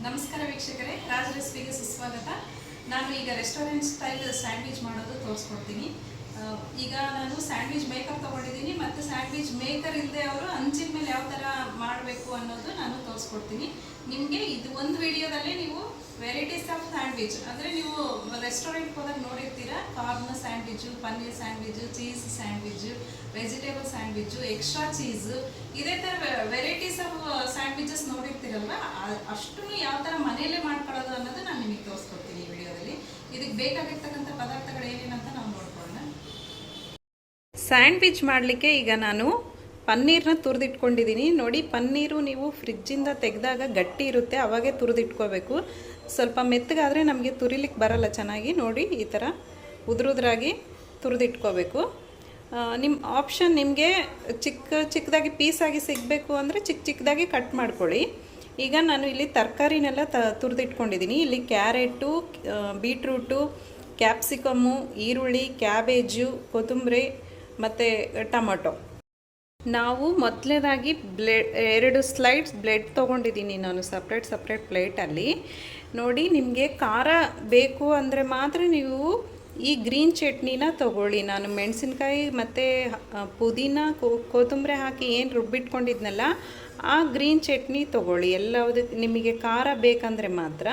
ನಮಸ್ಕಾರ ವೀಕ್ಷಕರೇ, ರಾಜ್ ರೆಸಿಪಿಗೆ ಸುಸ್ವಾಗತ. ನಾನು ಈಗ ರೆಸ್ಟೋರೆಂಟ್ ಸ್ಟೈಲ್ ಸ್ಯಾಂಡ್ವಿಚ್ ಮಾಡೋದು ತೋರಿಸ್ಕೊಡ್ತೀನಿ. ಈಗ ನಾನು ಸ್ಯಾಂಡ್ವಿಚ್ ಮೇಕರ್ ತೊಗೊಂಡಿದ್ದೀನಿ ಮತ್ತು ಸ್ಯಾಂಡ್ವಿಚ್ ಮೇಕರ್ ಇಲ್ಲದೆ ಅವರು ಹಂಚಿನ ಮೇಲೆ ಯಾವ ಥರ ಮಾಡಬೇಕು ಅನ್ನೋದು ನಾನು ತೋರಿಸ್ಕೊಡ್ತೀನಿ ನಿಮಗೆ. ಇದು ಒಂದು ವಿಡಿಯೋದಲ್ಲಿ ನೀವು ವೆರೈಟೀಸ್ ಆಫ್ ಸ್ಯಾಂಡ್ವಿಚ್ ಅಂದರೆ ನೀವು ರೆಸ್ಟೋರೆಂಟ್ಗೆ ಹೋದಾಗ ನೋಡಿರ್ತೀರ, corn sandwich, paneer sandwich, cheese sandwich, vegetable sandwich, extra cheese, ಇದೇ ಥರ ವೆರೈಟೀಸ್ ಆಫ್ ಸ್ಯಾಂಡ್ವಿಚಸ್ ನೋಡಿರ್ತೀರಲ್ವ, ಅಷ್ಟು ಯಾವ ಥರ ಮನೆಯಲ್ಲೇ ಮಾಡ್ಕೊಳ್ಳೋದು ಅನ್ನೋದು ನಾನು ನಿಮಗೆ ತೋರಿಸ್ಕೊಡ್ತೀನಿ ಈ ವಿಡಿಯೋದಲ್ಲಿ. ಇದಕ್ಕೆ ಬೇಕಾಗಿರ್ತಕ್ಕಂಥ ಪದಾರ್ಥಗಳು ಏನೇನಂತ ನಾವು ನೋಡ್ಕೊಳ್ಳೋಣ. ಸ್ಯಾಂಡ್ವಿಚ್ ಮಾಡಲಿಕ್ಕೆ ಈಗ ನಾನು ಪನ್ನೀರನ್ನ ತುರಿದಿಟ್ಕೊಂಡಿದ್ದೀನಿ. ನೋಡಿ, ಪನ್ನೀರು ನೀವು ಫ್ರಿಜ್ಜಿಂದ ತೆಗೆದಾಗ ಗಟ್ಟಿ ಇರುತ್ತೆ, ಅವಾಗೇ ತುರಿದಿಟ್ಕೋಬೇಕು. ಸ್ವಲ್ಪ ಮೆತ್ತಗಾದರೆ ನಮಗೆ ತುರಿಲಿಕ್ಕೆ ಬರಲ್ಲ ಚೆನ್ನಾಗಿ. ನೋಡಿ, ಈ ಥರ ಉದುರುದ್ರಾಗಿ ತುರಿದಿಟ್ಕೋಬೇಕು. ನಿಮ್ಮ ಆಪ್ಷನ್, ನಿಮಗೆ ಚಿಕ್ಕದಾಗಿ ಪೀಸಾಗಿ ಸಿಗಬೇಕು ಅಂದರೆ ಚಿಕ್ಕದಾಗಿ ಕಟ್ ಮಾಡ್ಕೊಳ್ಳಿ. ಈಗ ನಾನು ಇಲ್ಲಿ ತರಕಾರಿನೆಲ್ಲ ತುರಿದಿಟ್ಕೊಂಡಿದ್ದೀನಿ. ಇಲ್ಲಿ ಕ್ಯಾರೆಟು, ಬೀಟ್ರೂಟು, ಕ್ಯಾಪ್ಸಿಕಮ್ಮು, ಈರುಳ್ಳಿ, ಕ್ಯಾಬೇಜು, ಕೊತ್ತಂಬರಿ ಮತ್ತು ಟೊಮೊಟೊ. ನಾವು ಮೊದಲನೇದಾಗಿ 2 ಸ್ಲೈಡ್ಸ್ ಬ್ರೆಡ್ ತೊಗೊಂಡಿದ್ದೀನಿ ನಾನು ಸಪ್ರೇಟ್ ಪ್ಲೇಟಲ್ಲಿ. ನೋಡಿ, ನಿಮಗೆ ಖಾರ ಬೇಕು ಅಂದರೆ ಮಾತ್ರ ನೀವು ಈ ಗ್ರೀನ್ ಚಟ್ನಿನ ತೊಗೊಳ್ಳಿ. ನಾನು ಮೆಣಸಿನ್ಕಾಯಿ ಮತ್ತು ಪುದೀನ, ಕೊತ್ತಂಬರಿ ಹಾಕಿ ಏನು ರುಬ್ಬಿಟ್ಕೊಂಡಿದ್ನಲ್ಲ, ಆ ಗ್ರೀನ್ ಚಟ್ನಿ ತೊಗೊಳ್ಳಿ. ಎಲ್ಲದಕ್ಕೆ ನಿಮಗೆ ಖಾರ ಬೇಕಂದರೆ ಮಾತ್ರ.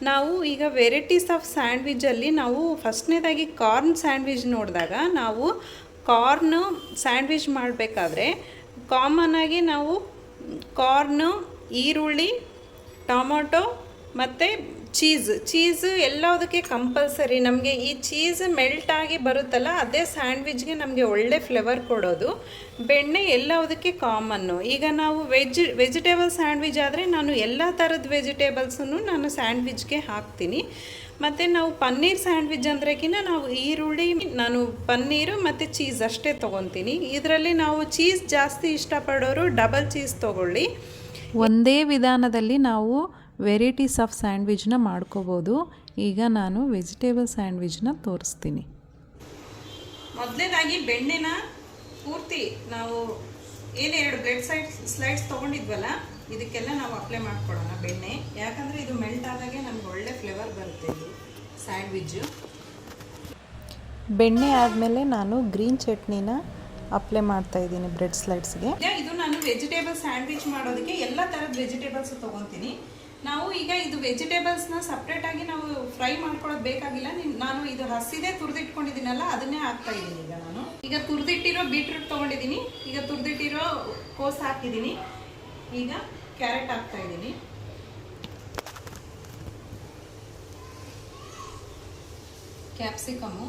ನಾವು ಈಗ ವೆರೈಟೀಸ್ ಆಫ್ ಸ್ಯಾಂಡ್ವಿಚಲ್ಲಿ ನಾವು ಫಸ್ಟ್ನೇದಾಗಿ ಕಾರ್ನ್ ಸ್ಯಾಂಡ್ವಿಚ್ ನೋಡಿದಾಗ, ನಾವು ಕಾರ್ನು ಸ್ಯಾಂಡ್ವಿಚ್ ಮಾಡಬೇಕಾದ್ರೆ ಕಾಮನ್ನಾಗಿ ನಾವು ಕಾರ್ನು, ಈರುಳ್ಳಿ, ಟೊಮೊಟೊ ಮತ್ತು ಚೀಸ್ ಎಲ್ಲದಕ್ಕೆ ಕಂಪಲ್ಸರಿ. ನಮಗೆ ಈ ಚೀಸ್ ಮೆಲ್ಟಾಗಿ ಬರುತ್ತಲ್ಲ, ಅದೇ ಸ್ಯಾಂಡ್ವಿಚ್ಗೆ ನಮಗೆ ಒಳ್ಳೆ ಫ್ಲೇವರ್ ಕೊಡೋದು. ಬೆಣ್ಣೆ ಎಲ್ಲದಕ್ಕೆ ಕಾಮನ್ನು. ಈಗ ನಾವು ವೆಜಿಟೇಬಲ್ ಸ್ಯಾಂಡ್ವಿಚ್ ಆದರೆ ನಾನು ಎಲ್ಲ ಥರದ ವೆಜಿಟೇಬಲ್ಸನ್ನು ನಾನು ಸ್ಯಾಂಡ್ವಿಚ್ಗೆ ಹಾಕ್ತೀನಿ. ಮತ್ತು ನಾವು ಪನ್ನೀರ್ ಸ್ಯಾಂಡ್ವಿಚ್ ಅಂದ್ರೆಗಿನ ನಾವು ಈರುಳ್ಳಿ, ನಾನು ಪನ್ನೀರು ಮತ್ತು ಚೀಸ್ ಅಷ್ಟೇ ತೊಗೊತೀನಿ. ಇದರಲ್ಲಿ ನಾವು ಚೀಸ್ ಜಾಸ್ತಿ ಇಷ್ಟಪಡೋರು ಡಬಲ್ ಚೀಸ್ ತೊಗೊಳ್ಳಿ. ಒಂದೇ ವಿಧಾನದಲ್ಲಿ ನಾವು ವೆರೈಟೀಸ್ ಆಫ್ ಸ್ಯಾಂಡ್ವಿಚ್ನ ಮಾಡ್ಕೋಬೋದು. ಈಗ ನಾನು ವೆಜಿಟೇಬಲ್ ಸ್ಯಾಂಡ್ವಿಚ್ನ ತೋರಿಸ್ತೀನಿ. ಮೊದಲನೇದಾಗಿ ಬೆಣ್ಣೆನ ಪೂರ್ತಿ ನಾವು ಏನು 2 ಬ್ರೆಡ್ ಸ್ಲೈಡ್ಸ್ ತೊಗೊಂಡಿದ್ವಲ್ಲ, ಇದಕ್ಕೆಲ್ಲ ನಾವು ಅಪ್ಲೈ ಮಾಡ್ಕೊಳ್ಳೋಣ ಬೆಣ್ಣೆ. ಯಾಕಂದರೆ ಇದು ಮೆಲ್ಟ್ ಆದಾಗೆ ನಮ್ಗೆ ಒಳ್ಳೆ ಫ್ಲೇವರ್ ಬರುತ್ತೆ ಇದು ಸ್ಯಾಂಡ್ವಿಚ್ಚು. ಬೆಣ್ಣೆ ಆದಮೇಲೆ ನಾನು ಗ್ರೀನ್ ಚಟ್ನಿನ ಅಪ್ಲೈ ಮಾಡ್ತಾಯಿದ್ದೀನಿ ಬ್ರೆಡ್ ಸ್ಲೈಡ್ಸ್ಗೆ. ಇದು ನಾನು ವೆಜಿಟೇಬಲ್ ಸ್ಯಾಂಡ್ವಿಚ್ ಮಾಡೋದಕ್ಕೆ ಎಲ್ಲ ಥರದ ವೆಜಿಟೇಬಲ್ಸ್ ತೊಗೊತೀನಿ. ನಾವು ಈಗ ಇದು ವೆಜಿಟೇಬಲ್ಸ್ನ ಸಪ್ರೇಟಾಗಿ ನಾವು ಫ್ರೈ ಮಾಡ್ಕೊಳ್ಳೋದು ಬೇಕಾಗಿಲ್ಲ. ನಾನು ಇದು ಹಸಿದೇ ತುರಿದಿಟ್ಕೊಂಡಿದ್ದೀನಲ್ಲ, ಅದನ್ನೇ ಹಾಕ್ತಾ ಇದ್ದೀನಿ. ಈಗ ತುರಿದಿಟ್ಟಿರೋ ಬೀಟ್ರೂಟ್ ತೊಗೊಂಡಿದ್ದೀನಿ. ಈಗ ತುರಿದಿಟ್ಟಿರೋ ಕೋಸು ಹಾಕಿದ್ದೀನಿ. ಈಗ ಕ್ಯಾರೆಟ್ ಹಾಕ್ತಾ ಇದ್ದೀನಿ. ಕ್ಯಾಪ್ಸಿಕಮ್ಮು,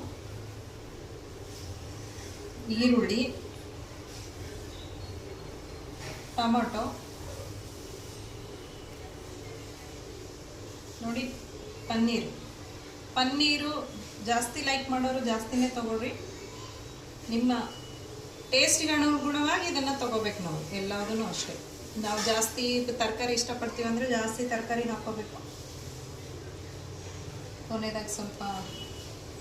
ಈರುಳ್ಳಿ, ಟೊಮೊಟೊ, ನೋಡಿ ಪನ್ನೀರು ಜಾಸ್ತಿ ಲೈಕ್ ಮಾಡೋರು ಜಾಸ್ತಿನೇ ತೊಗೊಳ್ರಿ. ನಿಮ್ಮ ಟೇಸ್ಟಿಗೆ ಅನುಗುಣವಾಗಿ ಇದನ್ನು ತೊಗೋಬೇಕು. ನಾವು ಎಲ್ಲದೂ ಅಷ್ಟೇ. ನಾವು ಜಾಸ್ತಿ ತರಕಾರಿ ಇಷ್ಟಪಡ್ತೀವಿ ಅಂದರೆ ಜಾಸ್ತಿ ತರಕಾರಿ ಹಾಕ್ಕೋಬೇಕು. ಕೊನೆಯದಾಗಿ ಸ್ವಲ್ಪ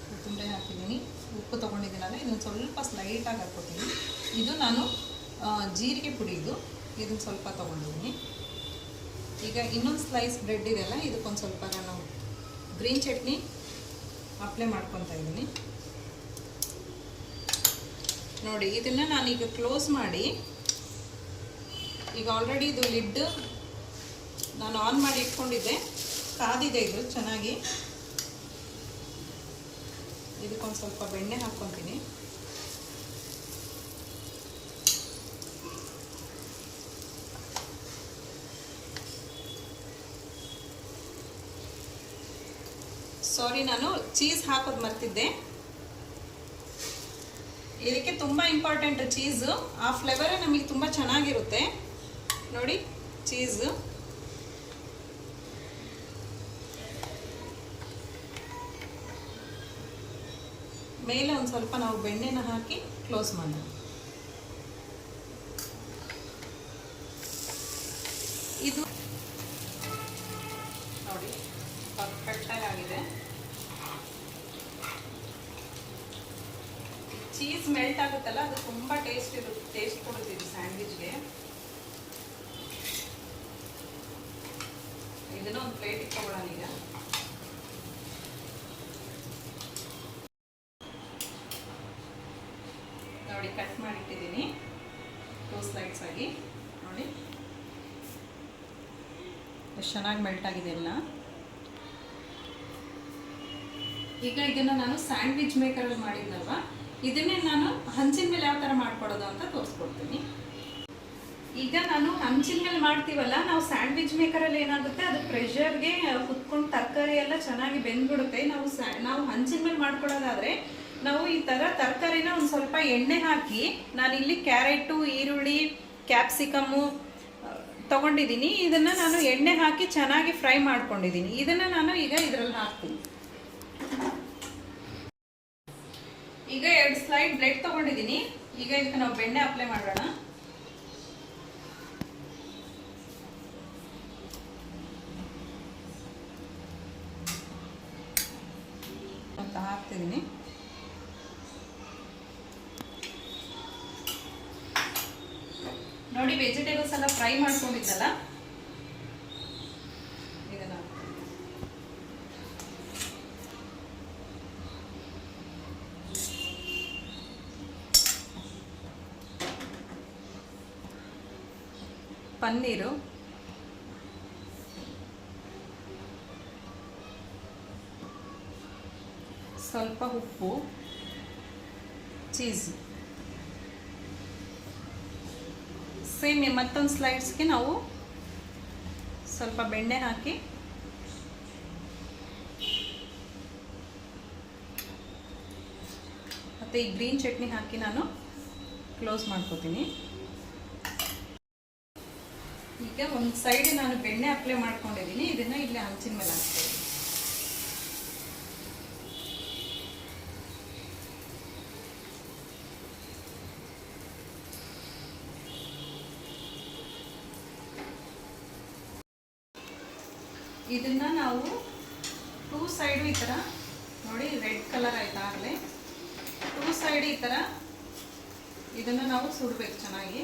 ಕೊತ್ತಂಬರಿ ಹಾಕಿದ್ದೀನಿ. ಉಪ್ಪು ತೊಗೊಂಡಿದ್ದೀನಲ್ಲ, ಇದನ್ನು ಸ್ವಲ್ಪ ಸ್ಲೈಟಾಗಿ ಹಾಕ್ಕೋತೀನಿ. ಇದು ನಾನು ಜೀರಿಗೆ ಪುಡಿ, ಇದನ್ನು ಸ್ವಲ್ಪ ತೊಗೊಂಡಿದ್ದೀನಿ. ಈಗ ಇನ್ನೊಂದು ಸ್ಲೈಸ್ ಬ್ರೆಡ್ ಇದೆಲ್ಲ, ಇದಕ್ಕೊಂದು ಸ್ವಲ್ಪ ನಾನು ಗ್ರೀನ್ ಚಟ್ನಿ ಅಪ್ಲೈ ಮಾಡ್ಕೊತಾ ಇದ್ದೀನಿ. ನೋಡಿ, ಇದನ್ನು ನಾನೀಗ ಕ್ಲೋಸ್ ಮಾಡಿ, ಈಗ ಆಲ್ರೆಡಿ ಇದು ಲಿಡ್ ನಾನು ಆನ್ ಮಾಡಿ ಇಟ್ಕೊಂಡಿದ್ದೆ, ಕಾದಿದೆ ಇದು ಚೆನ್ನಾಗಿ. ಇದಕ್ಕೊಂದು ಸ್ವಲ್ಪ ಬೆಣ್ಣೆ ಹಾಕ್ಕೊತೀನಿ. ಸಾರಿ, ನಾನು ಚೀಸ್ ಹಾಕೋದು ಮರ್ತಿದ್ದೆ. ಇದಕ್ಕೆ ತುಂಬ ಇಂಪಾರ್ಟೆಂಟ್ ಚೀಸು. ಆ ಫ್ಲೇವರೇ ನಮಗೆ ತುಂಬ ಚೆನ್ನಾಗಿರುತ್ತೆ. ನೋಡಿ, ಚೀಸು ಮೇಲೆ ಒಂದು ಸ್ವಲ್ಪ ನಾವು ಬೆಣ್ಣೆನ ಹಾಕಿ ಕ್ಲೋಸ್ ಮಾಡೋಣ. ಇದು ನೋಡಿ ಪರ್ಫೆಕ್ಟಾಗಿ ಆಗಿದೆ. ಚೀಸ್ ಮೆಲ್ಟ್ ಆಗುತ್ತಲ್ಲ, ಅದು ತುಂಬ ಟೇಸ್ಟ್ ಕೊಡುತ್ತೆ ಸ್ಯಾಂಡ್ವಿಚ್ಗೆ. ಇದನ್ನ ಒಂದು ಪ್ಲೇಟ್ ಇಟ್ಕೊಳ್ಳೋಣ ಈಗ. ನೋಡಿ ಕಟ್ ಮಾಡಿಟ್ಟಿದ್ದೀನಿ 2 ಸ್ಲೈಡ್ಸ್ ಆಗಿ. ನೋಡಿ ಎಷ್ಟು ಚೆನ್ನಾಗಿ ಮೆಲ್ಟ್ ಆಗಿದೆ ಎಲ್ಲ. ಈಗ ಇದನ್ನು ನಾನು ಸ್ಯಾಂಡ್ವಿಚ್ ಮೇಕರಲ್ಲಿ ಮಾಡಿದ್ನಲ್ವ, ಇದನ್ನೇ ನಾನು ಹಂಚಿನ ಮೇಲೆ ಯಾವ ಥರ ಮಾಡ್ಕೊಡೋದು ಅಂತ ತೋರಿಸ್ಕೊಡ್ತೀನಿ. ಈಗ ನಾನು ಹಂಚಿನ ಮೇಲೆ ಮಾಡ್ತೀವಲ್ಲ, ನಾವು ಸ್ಯಾಂಡ್ವಿಚ್ ಮೇಕರಲ್ಲಿ ಏನಾಗುತ್ತೆ, ಅದು ಪ್ರೆಷರ್ಗೆ ಕುತ್ಕೊಂಡು ತರಕಾರಿ ಎಲ್ಲ ಚೆನ್ನಾಗಿ ಬೆಂದ್ಬಿಡುತ್ತೆ. ನಾವು ಹಂಚಿನ ಮೇಲೆ ಮಾಡ್ಕೊಡೋದಾದರೆ ನಾವು ಈ ಥರ ತರಕಾರಿನ ಒಂದು ಸ್ವಲ್ಪ ಎಣ್ಣೆ ಹಾಕಿ, ನಾನಿಲ್ಲಿ ಕ್ಯಾರೆಟು, ಈರುಳ್ಳಿ, ಕ್ಯಾಪ್ಸಿಕಮ್ಮು ತೊಗೊಂಡಿದ್ದೀನಿ. ಇದನ್ನು ನಾನು ಎಣ್ಣೆ ಹಾಕಿ ಚೆನ್ನಾಗಿ ಫ್ರೈ ಮಾಡ್ಕೊಂಡಿದ್ದೀನಿ. ಇದನ್ನು ನಾನು ಈಗ ಇದರಲ್ಲಿ ಹಾಕ್ತೀನಿ. ಈಗ 2 ಸ್ಲೈಡ್ ಬ್ರೆಡ್ ತೊಗೊಂಡಿದ್ದೀನಿ. ಈಗ ಇದಕ್ಕೆ ನಾವು ಬೆಣ್ಣೆ ಅಪ್ಲೈ ಮಾಡೋಣ. ಅಂತ ಹಾಕ್ತಿದ್ದೀನಿ. ನೋಡಿ ವೆಜಿಟೇಬಲ್ಸ್ ಎಲ್ಲ ಫ್ರೈ ಮಾಡ್ಕೊಂಡಿದ್ದಲ್ಲ, ಇದನ್ನ ಪನ್ನೀರು, ಸ್ವಲ್ಪ ಉಪ್ಪು, ಚೀಸ್, ಸೇಮ್ ಮತ್ತೊಂದು ಸ್ಲೈಡ್ಸ್ಗೆ ನಾವು ಸ್ವಲ್ಪ ಬೆಣ್ಣೆ ಹಾಕಿ ಮತ್ತು ಈ ಗ್ರೀನ್ ಚಟ್ನಿ ಹಾಕಿ ನಾನು ಕ್ಲೋಸ್ ಮಾಡ್ಕೋತೀನಿ. ಈಗ ಒಂದು ಸೈಡ್ ನಾನು ಬೆಣ್ಣೆ ಅಪ್ಲೈ ಮಾಡ್ಕೊಂಡಿದ್ದೀನಿ. ಇದನ್ನು ಇಲ್ಲಿ ಹಂಚಿನ ಮೇಲೆ ಹಾಕ್ತೀನಿ. ಇದನ್ನ ನಾವು 2 ಸೈಡು ಈ ಥರ ನೋಡಿ ರೆಡ್ ಕಲರ್ ಆಯ್ತಾ ಆಗಲೇ 2 ಸೈಡ್ ಈ ಥರ ಇದನ್ನು ನಾವು ಸುಡಬೇಕು ಚೆನ್ನಾಗಿ.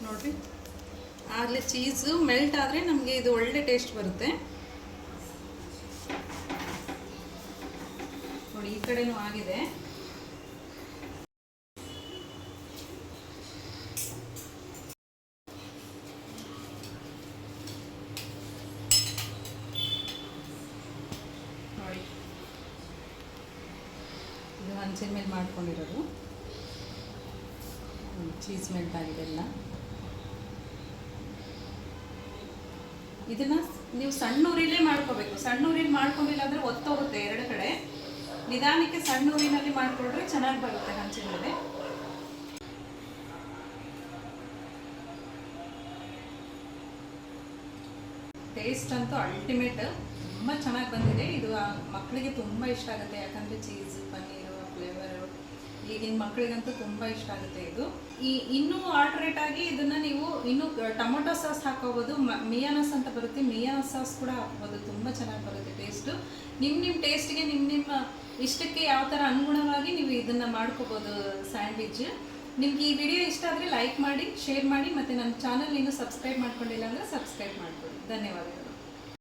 ನೋಡಿರಿ ಆಗಲೇ ಚೀಸು ಮೆಲ್ಟ್ ಆದರೆ ನಮಗೆ ಇದು ಒಳ್ಳೆ ಟೇಸ್ಟ್ ಬರುತ್ತೆ. ನೋಡಿ ಈ ಕಡೆನೂ ಆಗಿದೆ. ನೋಡಿ ಇದು ಹಂಚಿನ ಮೇಲೆ ಮಾಡ್ಕೊಂಡಿರೋದು. ಚೀಸ್ ಮೆಲ್ಟ್ ಆಗಿದೆ ಎಲ್ಲ. ಇದನ್ನ ನೀವು ಸಣ್ಣ ಉರಿಲೇ ಮಾಡ್ಕೋಬೇಕು. ಸಣ್ಣ ಉರಿಲಿ ಮಾಡ್ಕೊಂಡಿಲ್ಲ ಅಂದರೆ ಒತ್ತೋಗುತ್ತೆ 2 ಕಡೆ. ನಿಧಾನಕ್ಕೆ ಸಣ್ಣ ಉರಿನಲ್ಲಿ ಮಾಡ್ಕೊಂಡ್ರೆ ಚೆನ್ನಾಗಿ ಬರುತ್ತೆ ಹಂಚಿನ ಮೇಲೆ. ಟೇಸ್ಟ್ ಅಂತೂ ಅಲ್ಟಿಮೇಟ್, ತುಂಬ ಚೆನ್ನಾಗಿ ಬಂದಿದೆ. ಇದು ಮಕ್ಕಳಿಗೆ ತುಂಬ ಇಷ್ಟ ಆಗುತ್ತೆ, ಯಾಕಂದರೆ ಚೀಸ್, ಪನ್ನೀರು, ಫ್ಲೇವರು ಈಗಿನ ಮಕ್ಕಳಿಗಂತೂ ತುಂಬ ಇಷ್ಟ ಆಗುತ್ತೆ ಇದು. ಇನ್ನೂ ಆಲ್ಟರ್ನೇಟ್ ಆಗಿ ಇದನ್ನು ನೀವು ಇನ್ನೂ ಟೊಮೊಟೊ ಸಾಸ್ ಹಾಕೋಬೋದು. ಮಿಯಾನಸ್ ಅಂತ ಬರುತ್ತೆ, ಮಿಯಾನಸ್ ಸಾಸ್ ಕೂಡ ಹಾಕ್ಬೋದು. ತುಂಬ ಚೆನ್ನಾಗಿ ಬರುತ್ತೆ ಟೇಸ್ಟು. ನಿಮ್ಮ ಟೇಸ್ಟ್ಗೆ ನಿಮ್ಮ ಇಷ್ಟಕ್ಕೆ ಯಾವ ಥರ ಅನುಗುಣವಾಗಿ ನೀವು ಇದನ್ನು ಮಾಡ್ಕೋಬೋದು ಸ್ಯಾಂಡ್ವಿಚ್. ನಿಮ್ಗೆ ಈ ವಿಡಿಯೋ ಇಷ್ಟ ಆದರೆ ಲೈಕ್ ಮಾಡಿ, ಶೇರ್ ಮಾಡಿ, ಮತ್ತು ನನ್ನ ಚಾನಲ್ ಇನ್ನೂ ಸಬ್ಸ್ಕ್ರೈಬ್ ಮಾಡ್ಕೊಂಡಿಲ್ಲ ಅಂದರೆ ಸಬ್ಸ್ಕ್ರೈಬ್ ಮಾಡ್ಕೊಳ್ಳಿ. ಧನ್ಯವಾದಗಳು.